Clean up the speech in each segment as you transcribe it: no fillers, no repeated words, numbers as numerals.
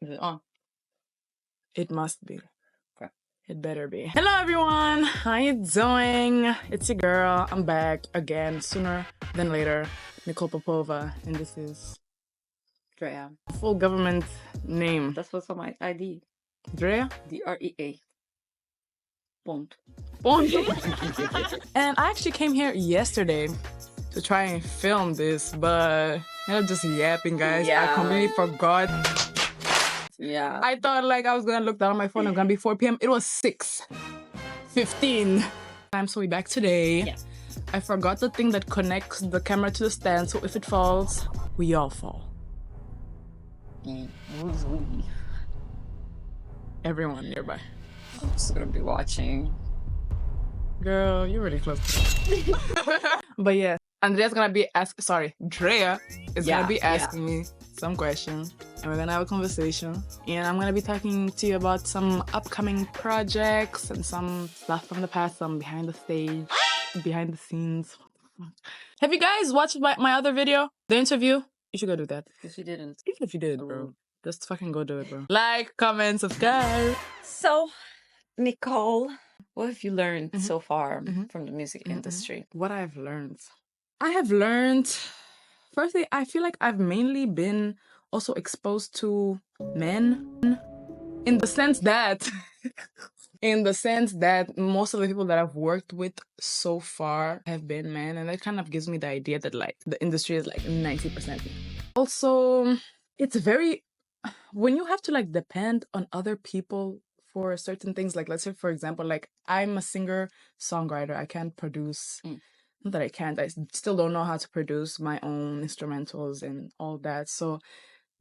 Is it on? It must be. Okay. It better be. Hello everyone, how you doing? It's your girl. I'm back again sooner than later. Nicole Popova, and this is Drea. full government name. That's what's on my ID. Drea? DREA. Pont. And I actually came here yesterday to try and film this, but I'm just yapping, guys. Yeah. I completely forgot. Yeah. I thought like I was gonna look down at my phone. It was gonna be 4 p.m. It was 6:15. So we back today. Yeah. I forgot the thing that connects the camera to the stand, so if it falls, we all fall. Who's we? Everyone nearby. I'm just gonna be watching. Girl, you're really close. But yeah, Drea is gonna be asking me some questions, and we're gonna have a conversation. And I'm gonna be talking to you about some upcoming projects and some stuff from the past, some behind the scenes. Have you guys watched my other video, the interview? You should go do that. If you didn't. Even if you did, bro. Just fucking go do it, bro. Like, comment, subscribe. So, Nicole, what have you learned so far Mhm. from the music industry? What I've learned. I have learned, firstly, I feel like I've mainly been also exposed to men in the sense that most of the people that I've worked with so far have been men, and that kind of gives me the idea that like the industry is like 90% men. Also, it's very, when you have to like depend on other people for certain things, like let's say for example, like I'm a singer-songwriter. I can't produce. Not that I can't, I still don't know how to produce my own instrumentals and all that. So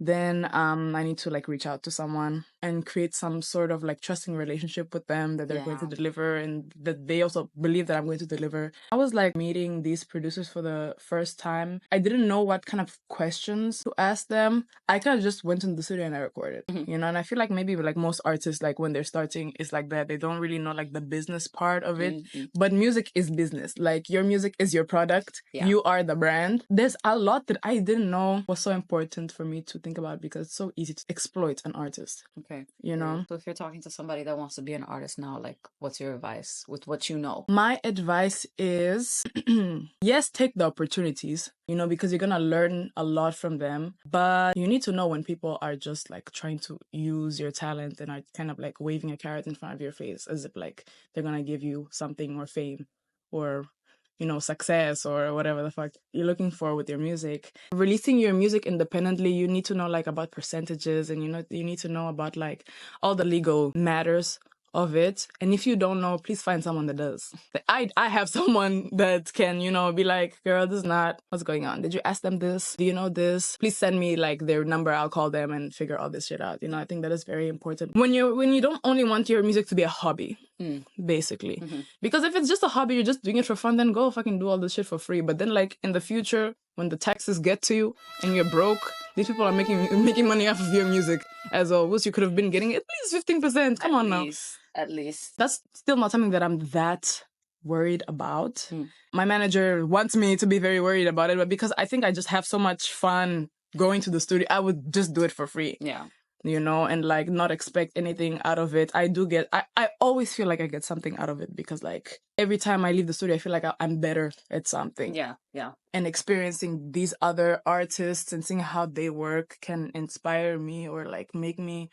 then I need to like reach out to someone and create some sort of like trusting relationship with them that they're going to deliver, and that they also believe that I'm going to deliver. I was like meeting these producers for the first time. I didn't know what kind of questions to ask them. I kind of just went into the studio and I recorded, you know, and I feel like maybe like most artists, like when they're starting, it's like that. They don't really know like the business part of it, but music is business. Like your music is your product. You are the brand. There's a lot that I didn't know was so important for me to think about, because it's so easy to exploit an artist. Okay. You know? So if you're talking to somebody that wants to be an artist now, like what's your advice with what you know? My advice is, yes, take the opportunities, you know, because you're gonna learn a lot from them. But you need to know when people are just like trying to use your talent and are kind of like waving a carrot in front of your face as if like they're gonna give you something or fame or, you know, success or whatever the fuck you're looking for with your music. Releasing your music independently, you need to know like about percentages, and you need to know about like all the legal matters of it. And if you don't know, please find someone that does. I have someone that can, you know, be like, girl, this is not what's going on. Did you ask them this? Do you know this? Please send me like their number. I'll call them and figure all this shit out. You know, I think that is very important when you don't only want your music to be a hobby, basically. Because if it's just a hobby, you're just doing it for fun, then go fucking do all this shit for free. But then like in the future, when the taxes get to you and you're broke, these people are making money off of your music as always. You could have been getting at least 15%. Come on now. At least. That's still not something that I'm that worried about. My manager wants me to be very worried about it, but because I think I just have so much fun going to the studio, I would just do it for free. Yeah. You know, and like not expect anything out of it. I always feel like I get something out of it, because like every time I leave the studio, I feel like I'm better at something. Yeah. And experiencing these other artists and seeing how they work can inspire me or like make me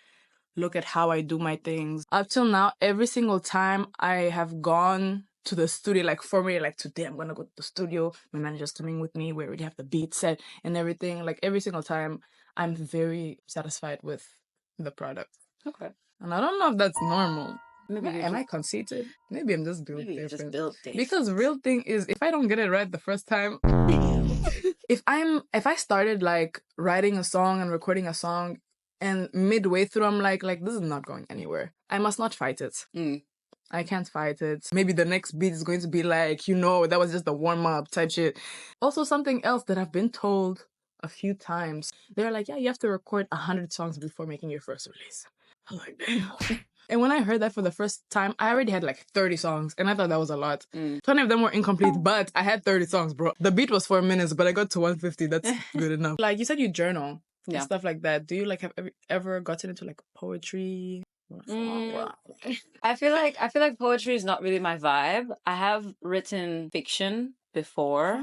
look at how I do my things. Up till now, every single time I have gone to the studio, like for me, like today I'm gonna go to the studio, my manager's coming with me, we already have the beat set and everything. Like every single time, I'm very satisfied with the product. Okay. And I don't know if that's normal. Am I conceited? Maybe I'm just built different. Because real thing is, if I don't get it right the first time, if I started like writing a song and recording a song, and midway through I'm like this is not going anywhere, I must not fight it. I can't fight it. Maybe the next beat is going to be like, you know, that was just a warm-up type shit. Also, something else that I've been told a few times, they're like, yeah, you have to record 100 songs before making your first release. I'm like, damn. And when I heard that for the first time, I already had like 30 songs, and I thought that was a lot. 20 of them were incomplete, but I had 30 songs, bro. The beat was 4 minutes, but I got to 150. That's good enough. Like you said, you journal. and stuff like that. Do you like have ever gotten into like poetry? I feel like poetry is not really my vibe. I have written fiction before.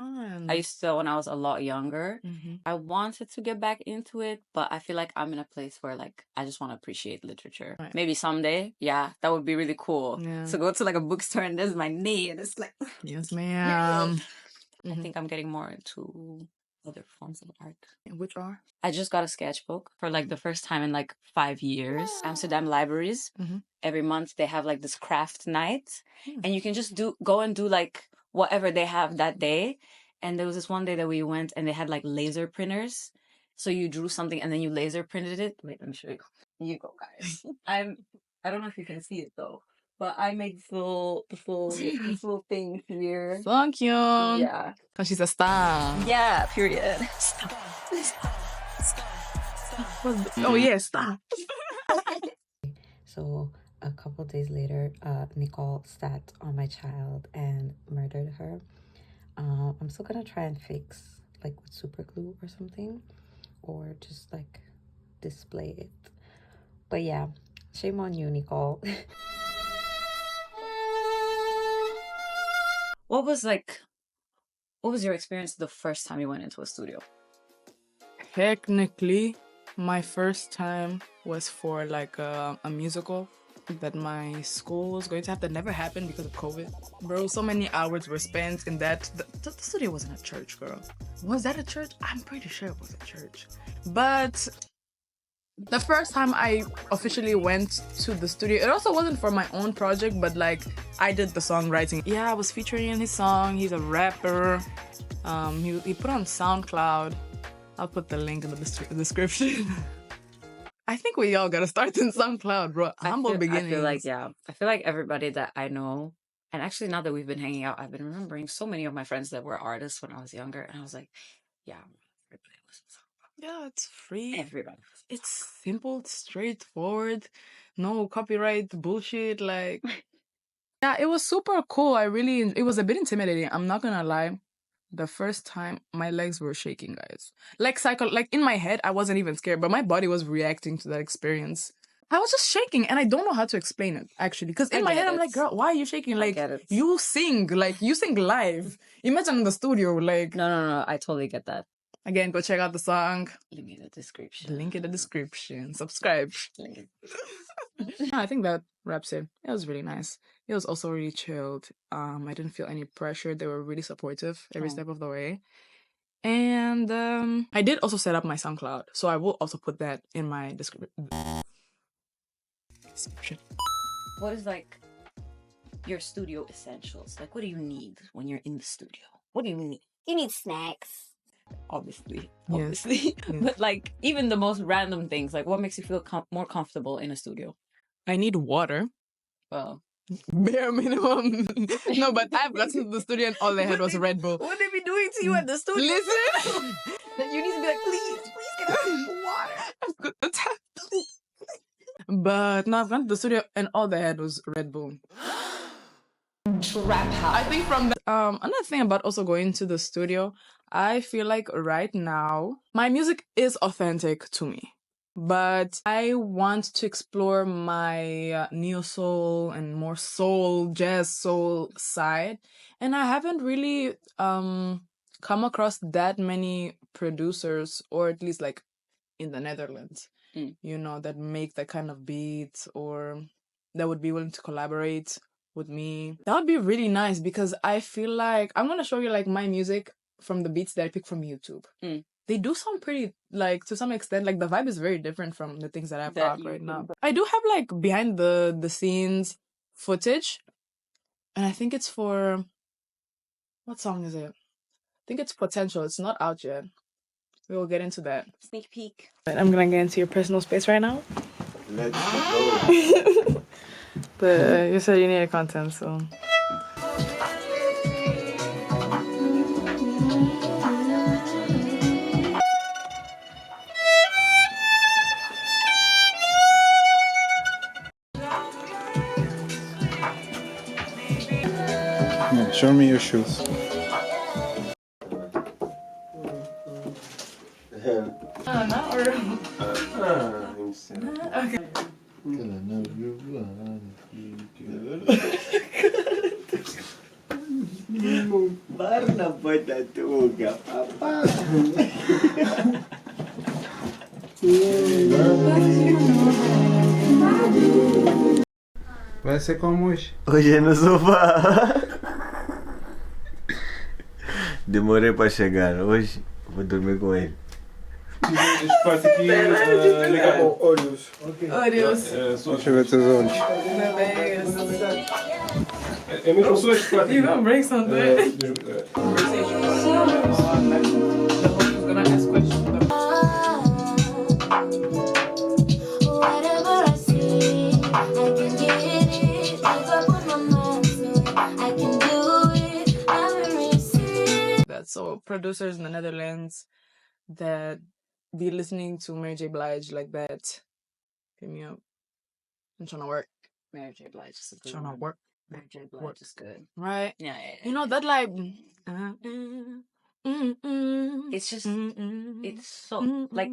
I used to when I was a lot younger. I wanted to get back into it, but I feel like I'm in a place where like I just want to appreciate literature. Right. Maybe someday, yeah, that would be really cool. Yeah. So go to like a bookstore and there's my name and it's like, yes, ma'am. I think I'm getting more into other forms of art. Which are? I just got a sketchbook for like the first time in like 5 years. Amsterdam libraries. Every month they have like this craft night, and you can just go and do like whatever they have that day. And there was this one day that we went and they had like laser printers. So you drew something and then you laser printed it. Wait, let me show you. Here you go, guys. I don't know if you can see it though. But I made the full thing here. So cute. Yeah. Because she's a star. Yeah, period. Star. Oh, yeah, star. So a couple days later, Nicole sat on my child and murdered her. I'm still gonna try and fix like with super glue or something, or just like display it. But yeah, shame on you, Nicole. What was your experience the first time you went into a studio? Technically, my first time was for like a musical that my school was going to have that never happened because of COVID. Bro, so many hours were spent in that. The studio wasn't a church, girl. Was that a church? I'm pretty sure it was a church. But the first time I officially went to the studio, it also wasn't for my own project, but like I did the songwriting. Yeah, I was featuring in his song. He's a rapper. He put on SoundCloud. I'll put the link in the description. I think we all gotta start in SoundCloud, bro. Humble beginnings. I feel like everybody that I know, and actually now that we've been hanging out, I've been remembering so many of my friends that were artists when I was younger, and I was like, yeah, everybody listens to SoundCloud. Yeah, it's free. Everybody. It's simple, straightforward, no copyright bullshit. Like, yeah, it was super cool. It was a bit intimidating. I'm not gonna lie. The first time, my legs were shaking, guys. Like in my head, I wasn't even scared, but my body was reacting to that experience. I was just shaking, and I don't know how to explain it, actually. Because in my head, I'm like, girl, why are you shaking? Like, you sing live. Imagine in the studio, like... No, I totally get that. Again, go check out the song. Link in the description. Subscribe. I think that wraps it. It was really nice. It was also really chilled. I didn't feel any pressure. They were really supportive every step of the way. And I did also set up my SoundCloud. So I will also put that in my description. What is like your studio essentials? Like, what do you need when you're in the studio? What do you need? You need snacks. Obviously. Yes. But like even the most random things, like what makes you feel more comfortable in a studio? I need water. Well, bare minimum. No, but I've got to the studio and all they had was Red Bull. What they be doing to you at the studio? Listen. You need to be like, please get us water. I've got the tap. But no, I've gone to the studio and all they had was Red Bull. Trap house. I think from that, another thing about also going to the studio, I feel like right now my music is authentic to me, but I want to explore my neo soul and more soul, jazz soul side, and I haven't really come across that many producers, or at least like in the Netherlands, you know, that make that kind of beats or that would be willing to collaborate with me. That would be really nice because I feel like I'm gonna show you like my music from the beats that I pick from YouTube. They do sound pretty, like, to some extent, like the vibe is very different from the things that I've got right now. I do have like behind the scenes footage, and I think it's for, what song is it? I think it's Potential. It's not out yet. We will get into that. Sneak peek. I'm gonna get into your personal space right now. Let's go. But you said you needed content, so. Yeah, show me your shoes. Not or Okay. Barna patatuga, papa. Vai ser como hoje? Hoje é no sofá. Demorei para chegar. Hoje vou dormir com ele. Espaço aqui ligar olhos. Olhos. Deixa eu ver teus olhos. É mesmo só este espaço. You gonna bring something? So producers in the Netherlands that be listening to Mary J. Blige like that, hit me up. I'm trying to work. Mary J. Blige is good. Trying to work. Mary J. Blige is good. Right? Yeah. You know that like. It's just. It's so like.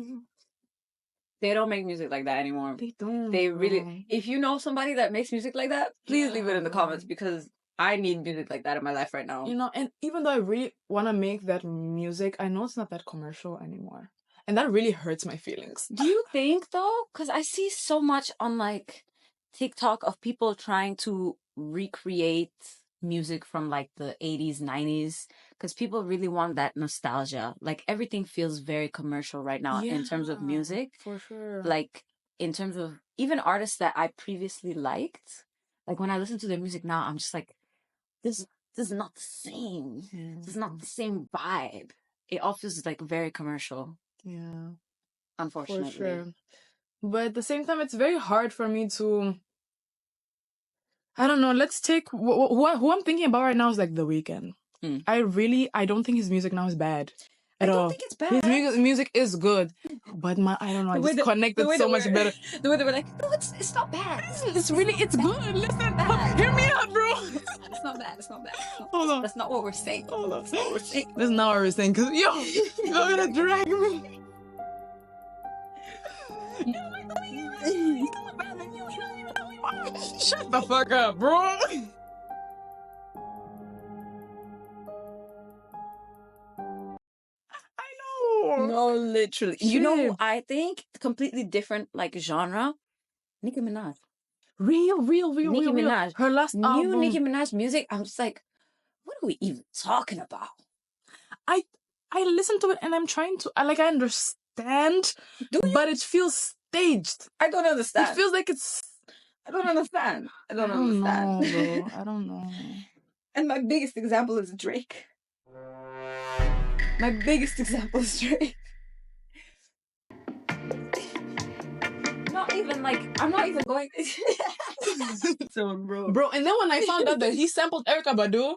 They don't make music like that anymore. They don't. They really. If you know somebody that makes music like that, please leave it in the comments because I need music like that in my life right now. You know, and even though I really want to make that music, I know it's not that commercial anymore. And that really hurts my feelings. Do you think though? Because I see so much on like TikTok of people trying to recreate music from like the 80s, 90s. Because people really want that nostalgia. Like everything feels very commercial right now in terms of music. For sure. Like in terms of even artists that I previously liked. Like when I listen to their music now, I'm just like, this is not the same. This is not the same vibe. It all feels like very commercial. Yeah. Unfortunately. For sure. But at the same time, it's very hard for me to... I don't know, let's take... Who I'm thinking about right now is like The Weeknd. I don't think his music now is bad. I don't think it's bad. His music is good. But I don't know, I just connected so much better. The way they were like, no, it's not bad. It's good. Listen, hear me out, bro. It's not bad. Hold on. That's not what we're saying. Hold on. That's not what we're saying. Because, yo, you're gonna drag me. Shut the fuck up, bro. No, literally. Shit. You know who I think? Completely different, like, genre? Nicki Minaj. Real. Nicki Minaj. Her last album. New Nicki Minaj music, I'm just like, what are we even talking about? I listen to it and I'm trying to... I understand, but it feels staged. I don't understand. It feels like it's... I don't understand. I don't understand. Know, bro. I don't know. And my biggest example is Drake. My biggest example is Drake. I'm not even going. So, bro, and then when I found out that he sampled Erykah Badu,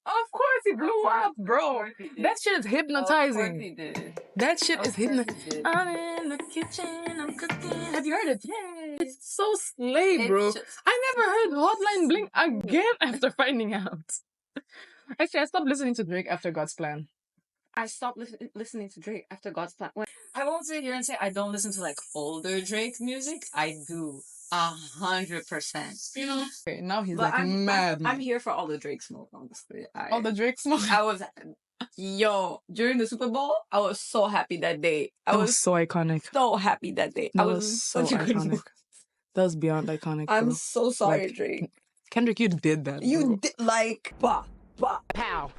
of course he blew up, bro. That shit is hypnotizing. Of course he did. That shit is hypnotizing. I'm in the kitchen, I'm cooking. Have you heard it? Yeah. It's so slay, bro. I never heard Hotline Bling again after finding out. Actually, I stopped listening to Drake after God's Plan. I stopped listening to Drake after God's Plan. I won't sit here and say I don't listen to like older Drake music. I do 100%. You know. Okay, now he's mad. I'm here for all the Drake smoke, honestly. All the Drake smoke. During the Super Bowl, I was so happy that day. I was so iconic. So happy that day. That was so iconic. That was beyond iconic. I'm bro. so sorry, Drake. Kendrick, you did that. You did bah. Pow.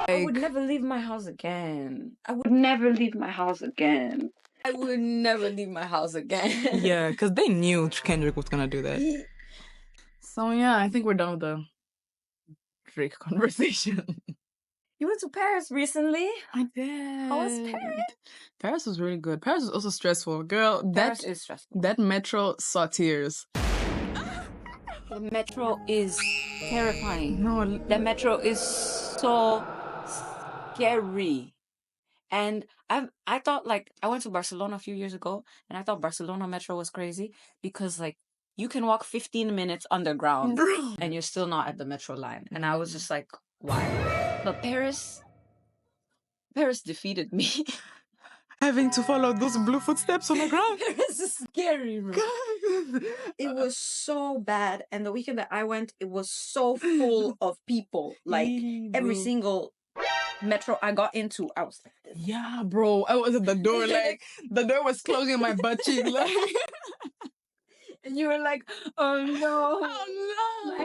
I would never leave my house again. I would never leave my house again. Yeah, because they knew Kendrick was going to do that. So, yeah, I think we're done with the Drake conversation. You went to Paris recently? I did. How was Paris? Paris was really good. Paris was also stressful. Girl, Paris is stressful. That metro saw tears. The metro is terrifying. No, the metro is so scary. And I thought, like, I went to Barcelona a few years ago, and I thought Barcelona metro was crazy because, like, you can walk 15 minutes underground and you're still not at the metro line. And I was just like, why? But Paris defeated me. having to follow those blue footsteps on the ground. This is scary, bro. It was so bad. And the weekend that I went, it was so full of people. Like, every single metro I got into, I was like this. Yeah, bro. I was at the door, like, the door was closing on my butt cheek, like. And you were like, oh no. Oh no.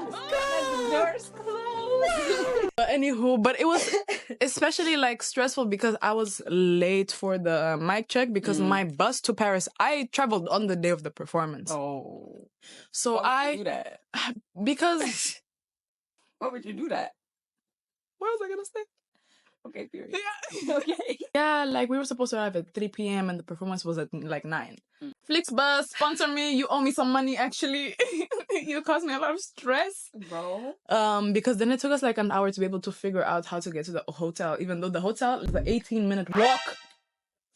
The door's closed. Anywho, but it was especially like stressful because I was late for the mic check because my bus to Paris, I traveled on the day of the performance. Oh. So Why would you do that? Because Why would you do that? what was I gonna say? Okay, period. Yeah. Okay. Yeah, like we were supposed to arrive at 3 p.m. and the performance was at like 9. Flixbus, sponsor me. You owe me some money, actually. You caused me a lot of stress. Bro. Because then it took us like an hour to be able to figure out how to get to the hotel, even though the hotel is an 18-minute walk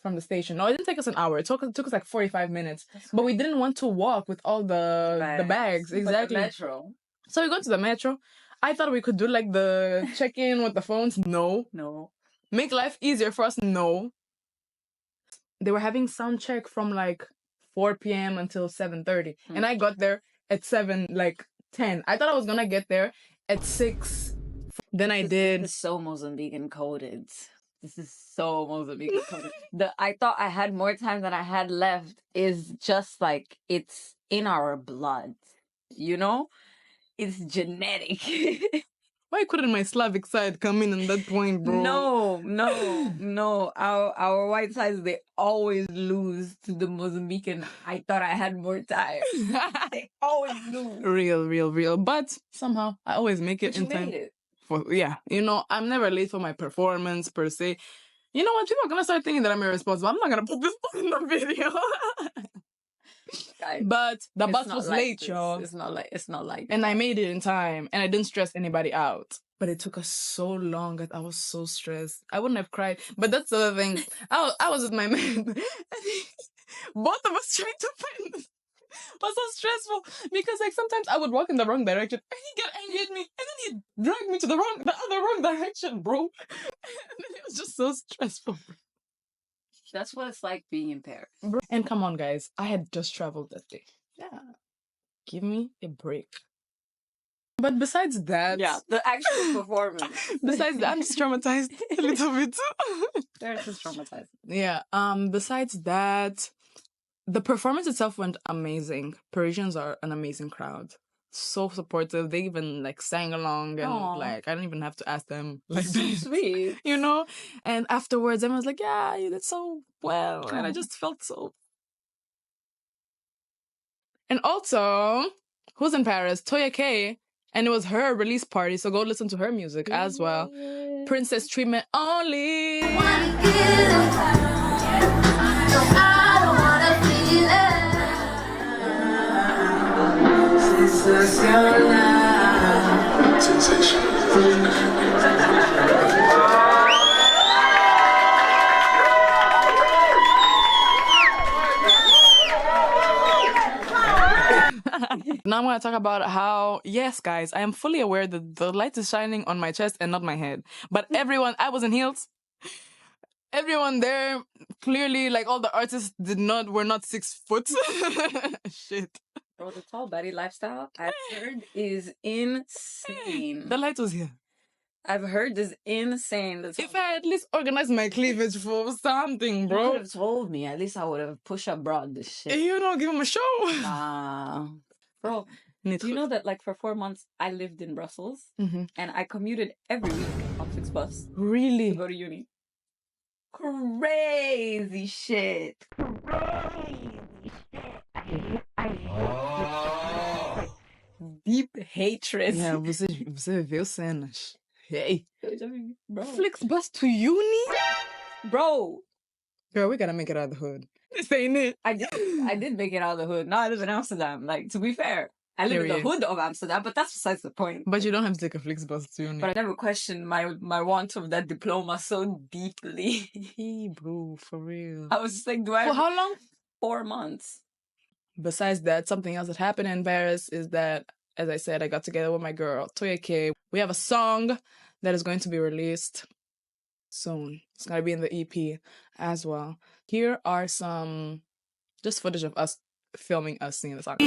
from the station. No, it didn't take us an hour. It took us like 45 minutes. But we didn't want to walk with all the bags. Exactly. But the metro. So we go to the metro. I thought we could do like the check-in with the phones. No. Make life easier for us. No. They were having sound check from like 4 p.m. until 7:30. And I got there at 10. I thought I was gonna get there at 6. Then I did. This is so Mozambican coded. This is so Mozambican coded. I thought I had more time than I had left is just like it's in our blood. You know? It's genetic. Why couldn't my Slavic side come in at that point, bro? No. Our white sides, they always lose to the Mozambican. I thought I had more time. They always lose. Real. But somehow I always make it in time. Made it. I'm never late for my performance per se. You know what? People are gonna start thinking that I'm irresponsible. I'm not gonna put this in the video. Guys, but the bus was like late, this. y'all. It's not like and I made it in time and I didn't stress anybody out. But it took us so long that I was so stressed. I wouldn't have cried. But that's the other thing. I was with my man. Both of us trying to find this. Was so stressful because like sometimes I would walk in the wrong direction and he'd get angry at me and then he'd drag me to the other wrong direction, bro. And then it was just so stressful. That's what it's like being in Paris. And come on, guys. I had just traveled that day. Yeah. Give me a break. But besides that... Yeah, the actual performance. Besides that, I'm just traumatized a little bit. Paris is traumatized. Yeah. Besides that, the performance itself went amazing. Parisians are an amazing crowd. So supportive. They even like sang along and like I don't even have to ask them. Like so sweet. You know? And afterwards everyone's like, yeah, you did so well. And I just felt so. And also, who's in Paris? Toya K. And it was her release party, so go listen to her music as well. Princess Treatment Only. Now I'm going to talk about how, yes, guys, I am fully aware that the light is shining on my chest and not my head. But everyone, I was in heels. Everyone there, clearly, like all the artists were not 6 foot. Shit. Bro, the tall body lifestyle, I've heard, is insane. The light was here. I've heard is insane. If I at least organized my cleavage for something, bro. You could have told me. At least I would have pushed up broad this shit. You know, give him a show. Bro, do you know that like for 4 months I lived in Brussels and I commuted every week on Flixbus. Really? To go to uni. Crazy shit. Deep hatred. Yeah, você viveu cenas. Hey. Bro. Flixbus to uni? Bro. Girl, we gotta make it out of the hood. This ain't it. I did make it out of the hood. Now I live in Amsterdam. Like, to be fair, I live in the hood of Amsterdam, but that's besides the point. But you don't have to take a Flixbus to uni. But I never questioned my want of that diploma so deeply. Hey, bro, for real. I was just like, do I... For how long? 4 months. Besides that, something else that happened in Paris is that, as I said, I got together with my girl, Toya K. We have a song that is going to be released soon. It's gonna be in the EP as well. Here are some just footage of us filming us singing the song.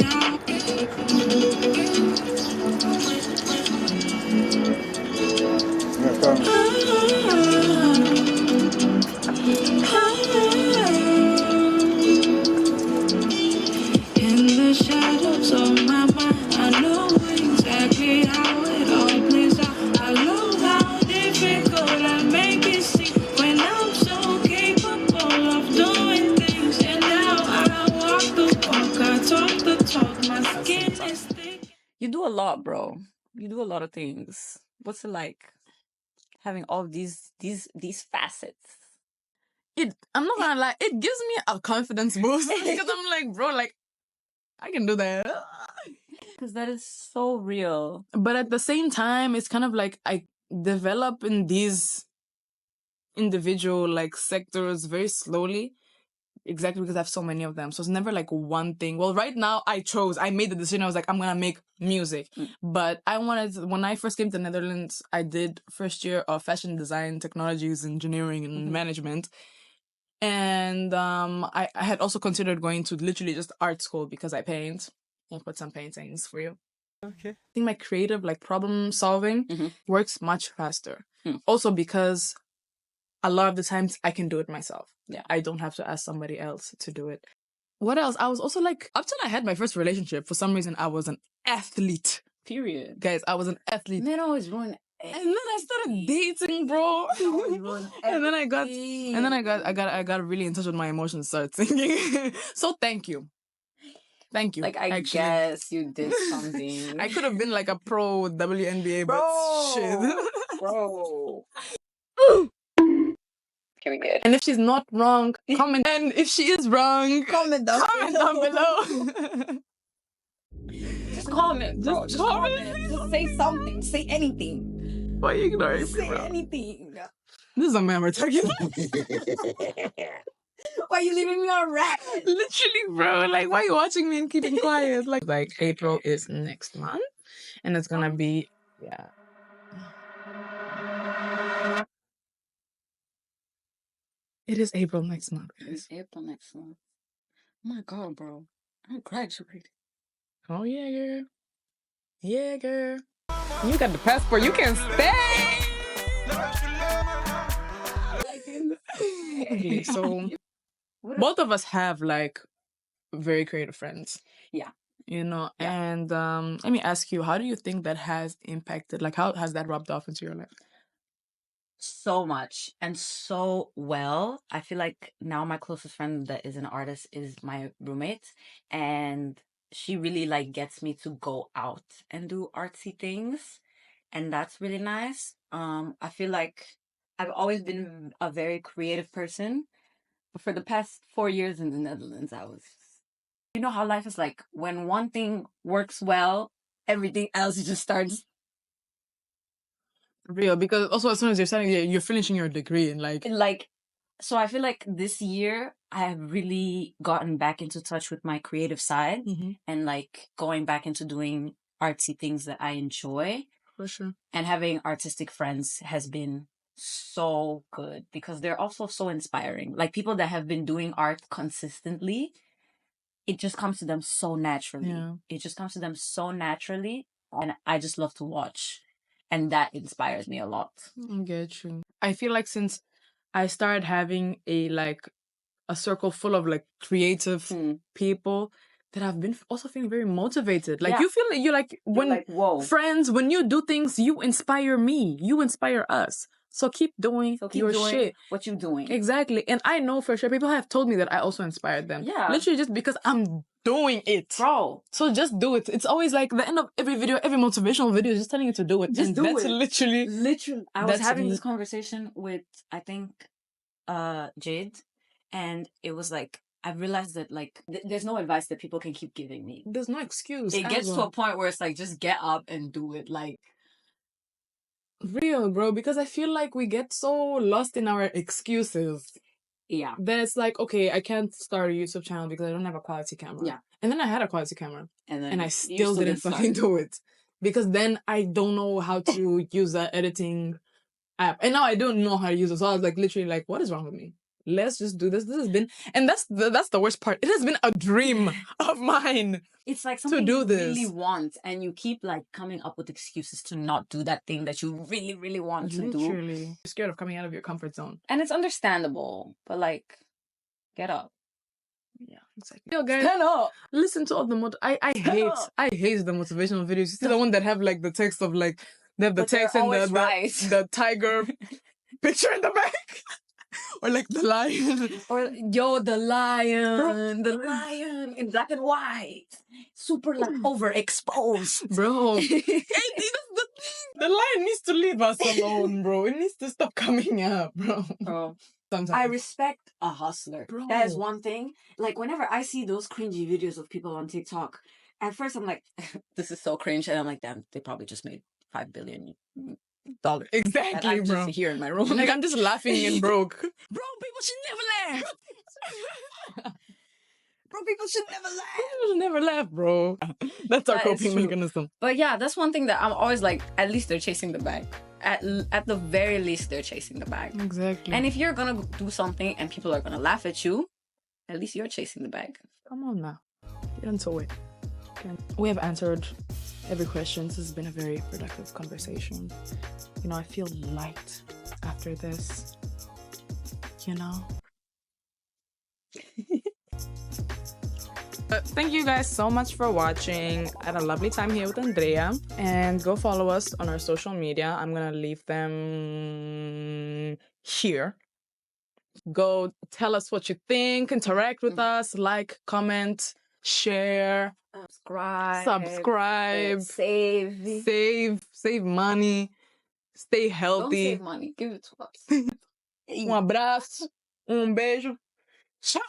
In the shadows of my mind, I know exactly how it all plays out. I love how difficult I make it seem when I'm so capable of doing things. And now I walk the walk, I talk the talk, my skin is thick. You do a lot, bro. You do a lot of things. What's it like having all these facets? I'm not gonna lie, it gives me a confidence boost because I'm like, bro, like I can do that. Because that is so real. But at the same time, it's kind of like I develop in these individual like sectors very slowly. Exactly because I have so many of them. So it's never like one thing. Well, right now I made the decision. I was like, I'm gonna make music. But when I first came to the Netherlands, I did first year of fashion design, technologies, engineering, and management. And I had also considered going to literally just art school because I paint. I'll put some paintings for you. Okay. I think my creative like problem solving works much faster. Also because a lot of the times I can do it myself. Yeah. I don't have to ask somebody else to do it. What else? I was also like, up till I had my first relationship, for some reason I was an athlete. Period. Guys, I was an athlete. Men always ruin. And then I started dating, bro. And then I got really in touch with my emotions, started singing. So thank you. Thank you. Like, I guess you did something. I could have been like a pro WNBA, but shit. Bro. Period. And if she's not wrong, comment. And if she is wrong, comment down below. Just comment, bro. Just comment. Just say something. Say anything. Why are you ignoring me, Say bro? anything. This is a man we're talking about. Why are you leaving me on red? Literally, bro. Like, why are you watching me and keeping quiet? Like April is next month. And it's gonna be, yeah. It is April next month, guys. It's April next month. Oh my God, bro. I'm graduating. Oh, yeah, girl. Yeah, girl. You got the passport. You can stay. Okay, so both of us have like very creative friends. Yeah. You know, and let me ask you, how do you think that has impacted, like how has that rubbed off into your life? So much and so well. I feel like now my closest friend that is an artist is my roommate, and she really like gets me to go out and do artsy things, and that's really nice. I feel like I've always been a very creative person, but for the past 4 years in the Netherlands, you know how life is like when one thing works well, everything else just starts. Real, because also as soon as you're finishing your degree and like so I feel like this year I have really gotten back into touch with my creative side and like going back into doing artsy things that I enjoy. For sure. And having artistic friends has been so good because they're also so inspiring. Like people that have been doing art consistently, it just comes to them so naturally. Yeah. It just comes to them so naturally, and I just love to watch. And that inspires me a lot. I get you. I feel like since I started having a circle full of like creative people, that I've been also feeling very motivated. Like you feel like you're like whoa. Friends, when you do things, you inspire me. You inspire us. So keep doing your shit. What you doing. Exactly. And I know for sure people have told me that I also inspired them. Yeah. Literally just because I'm doing it. Bro. So just do it. It's always like the end of every video, every motivational video is just telling you to do it. Just and do that's it. Literally. I was having this conversation with, I think, Jade. And it was like, I realized that like, there's no advice that people can keep giving me. There's no excuse. It gets to a point where it's like, just get up and do it. Like, real, bro, because I feel like we get so lost in our excuses. Yeah. Then it's like, okay, I can't start a YouTube channel because I don't have a quality camera. Yeah. And then I had a quality camera. And I still didn't fucking do it. Because then I don't know how to use the editing app. And now I don't know how to use it. So I was like, literally like, what is wrong with me? Let's just do this. This has been, and that's the worst part. It has been a dream of mine. It's like something to do you this. really want, and you keep like coming up with excuses to not do that thing that you really, really want to do. Literally. You're scared of coming out of your comfort zone. And it's understandable, but like, get up. Yeah, exactly. Yo, guys, listen to all the I hate the motivational videos. You see the one that have like the text of like they have the text and the tiger picture in the back. Or like the lion. Or the lion in black and white. Super like overexposed. Bro. The lion needs to leave us alone, bro. It needs to stop coming up, bro. Sometimes. I respect a hustler. Bro. That is one thing. Like whenever I see those cringy videos of people on TikTok, at first I'm like, this is so cringe. And I'm like, damn, they probably just made $5 billion. Exactly, I'm bro. just here in my room. Like I'm just laughing and broke. Bro, people should never laugh. Bro, people should never laugh. People should never laugh, bro. That's our coping mechanism. But yeah, that's one thing that I'm always like, at least they're chasing the bag. At the very least, they're chasing the bag. Exactly. And if you're gonna do something and people are gonna laugh at you, at least you're chasing the bag. Come on now. Get into it. We have answered every question. This has been a very productive conversation. You know, I feel light after this. You know? Thank you guys so much for watching. I had a lovely time here with Andrea. And go follow us on our social media. I'm gonna leave them here. Go tell us what you think. Interact with us. Like, comment, share. Subscribe. Save money. Stay healthy. Don't save money. Give it to us. Abraço. Beijo. Tchau.